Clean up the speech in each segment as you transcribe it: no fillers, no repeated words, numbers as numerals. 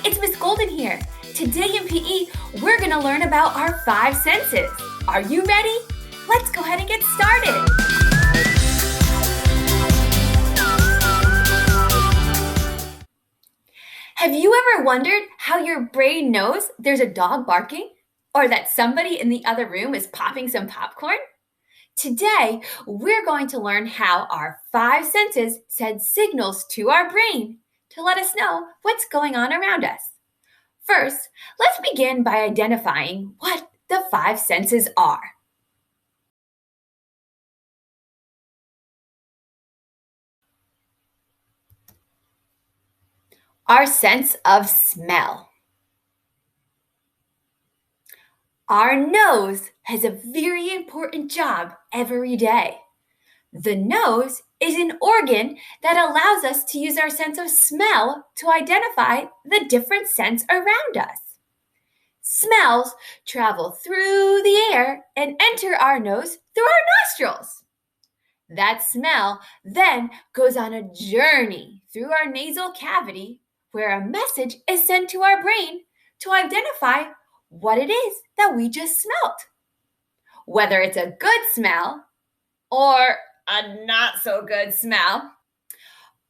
it's Miss Golden here. Today in PE, we're going to learn about our five senses. Are you ready? Let's go ahead and get started. Have you ever wondered how your brain knows there's a dog barking? Or that somebody in the other room is popping some popcorn? Today, we're going to learn how our five senses send signals to our brain to let us know what's going on around us. First, let's begin by identifying what the five senses are. Our sense of smell. Our nose has a very important job every day. The nose is an organ that allows us to use our sense of smell to identify the different scents around us. Smells travel through the air and enter our nose through our nostrils. That smell then goes on a journey through our nasal cavity where a message is sent to our brain to identify what it is that we just smelled. Whether it's a good smell or a not so good smell,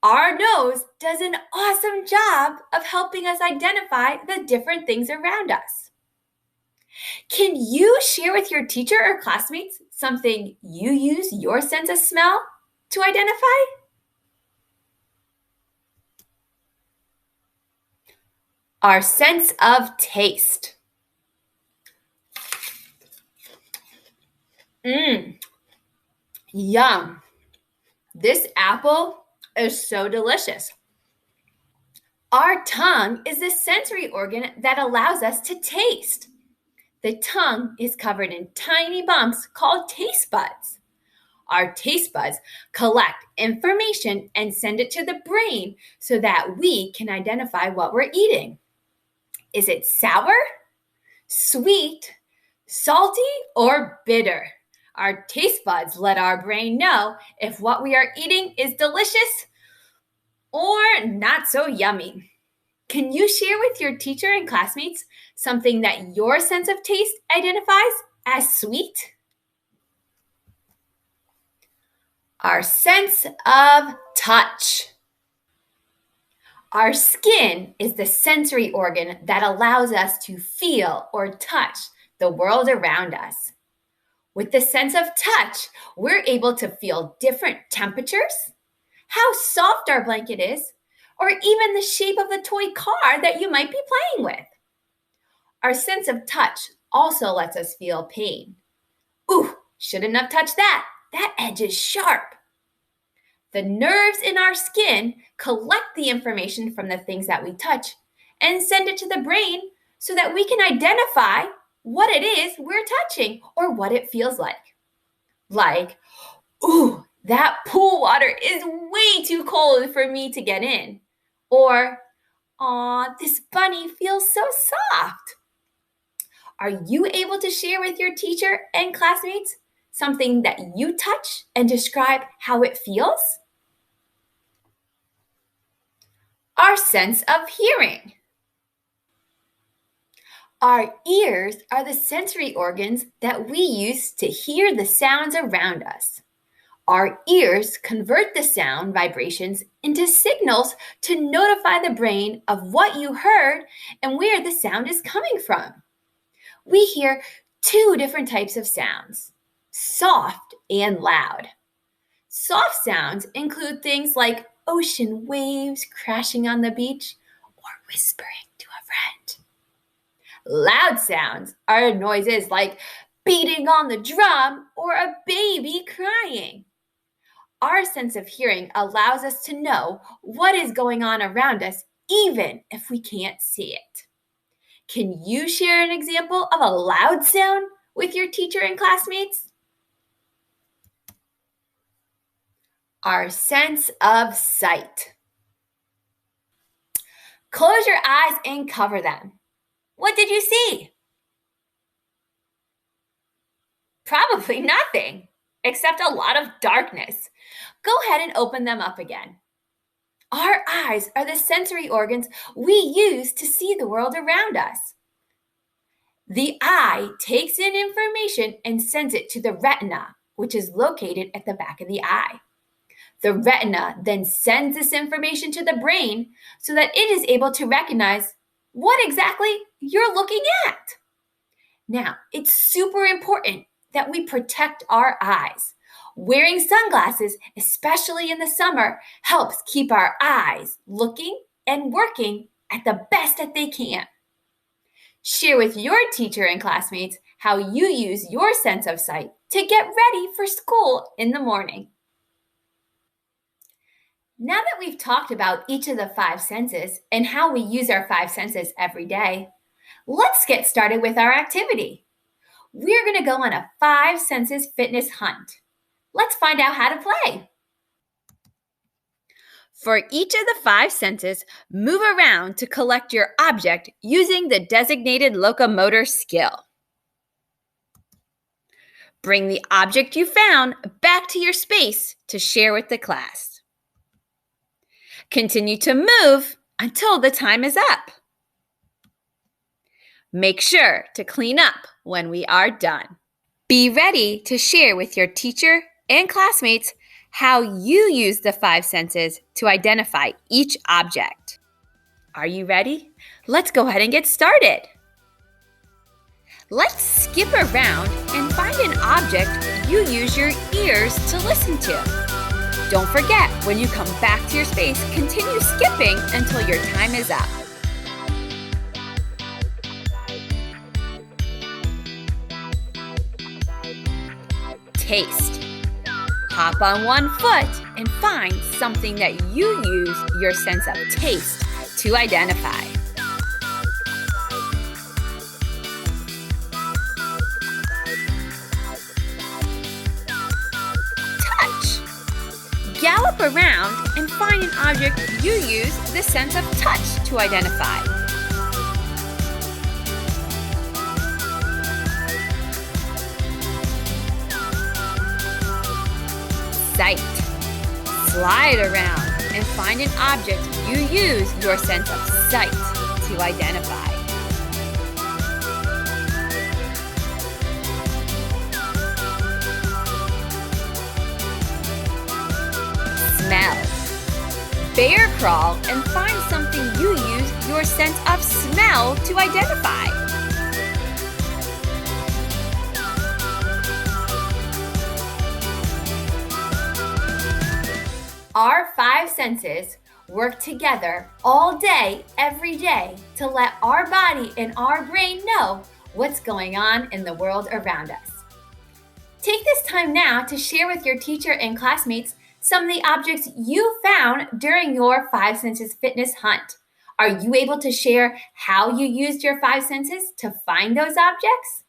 our nose does an awesome job of helping us identify the different things around us. Can you share with your teacher or classmates something you use your sense of smell to identify? Our sense of taste. Yum. This apple is so delicious. Our tongue is the sensory organ that allows us to taste. The tongue is covered in tiny bumps called taste buds. Our taste buds collect information and send it to the brain so that we can identify what we're eating. Is it sour, sweet, salty, or bitter? Our taste buds let our brain know if what we are eating is delicious or not so yummy. Can you share with your teacher and classmates something that your sense of taste identifies as sweet? Our sense of touch. Our skin is the sensory organ that allows us to feel or touch the world around us. With the sense of touch, we're able to feel different temperatures, how soft our blanket is, or even the shape of the toy car that you might be playing with. Our sense of touch also lets us feel pain. Ooh, shouldn't have touched that. That edge is sharp. The nerves in our skin collect the information from the things that we touch and send it to the brain so that we can identify what it is we're touching or what it feels like. Like, ooh, that pool water is way too cold for me to get in. Or, aw, this bunny feels so soft. Are you able to share with your teacher and classmates something that you touch and describe how it feels? Our sense of hearing. Our ears are the sensory organs that we use to hear the sounds around us. Our ears convert the sound vibrations into signals to notify the brain of what you heard and where the sound is coming from. We hear two different types of sounds, soft and loud. Soft sounds include things like ocean waves crashing on the beach or whispering to a friend. Loud sounds are noises like beating on the drum or a baby crying. Our sense of hearing allows us to know what is going on around us, even if we can't see it. Can you share an example of a loud sound with your teacher and classmates? Our sense of sight. Close your eyes and cover them. What did you see? Probably nothing, except a lot of darkness. Go ahead and open them up again. Our eyes are the sensory organs we use to see the world around us. The eye takes in information and sends it to the retina, which is located at the back of the eye. The retina then sends this information to the brain so that it is able to recognize what exactly you're looking at. Now, it's super important that we protect our eyes. Wearing sunglasses, especially in the summer, helps keep our eyes looking and working at the best that they can. Share with your teacher and classmates how you use your sense of sight to get ready for school in the morning. Now that we've talked about each of the five senses and how we use our five senses every day, let's get started with our activity. We're going to go on a five senses fitness hunt. Let's find out how to play. For each of the five senses, move around to collect your object using the designated locomotor skill. Bring the object you found back to your space to share with the class. Continue to move until the time is up. Make sure to clean up when we are done. Be ready to share with your teacher and classmates how you use the five senses to identify each object. Are you ready? Let's go ahead and get started. Let's skip around and find an object you use your ears to listen to. Don't forget, when you come back to your space, continue skipping until your time is up. Taste. Hop on one foot and find something that you use your sense of taste to identify. Touch. Gallop around and find an object you use the sense of touch to identify. Sight. Slide around and find an object you use your sense of sight to identify. Smell. Bear crawl and find something you use your sense of smell to identify. Our five senses work together all day, every day, to let our body and our brain know what's going on in the world around us. Take this time now to share with your teacher and classmates some of the objects you found during your five senses fitness hunt. Are you able to share how you used your five senses to find those objects?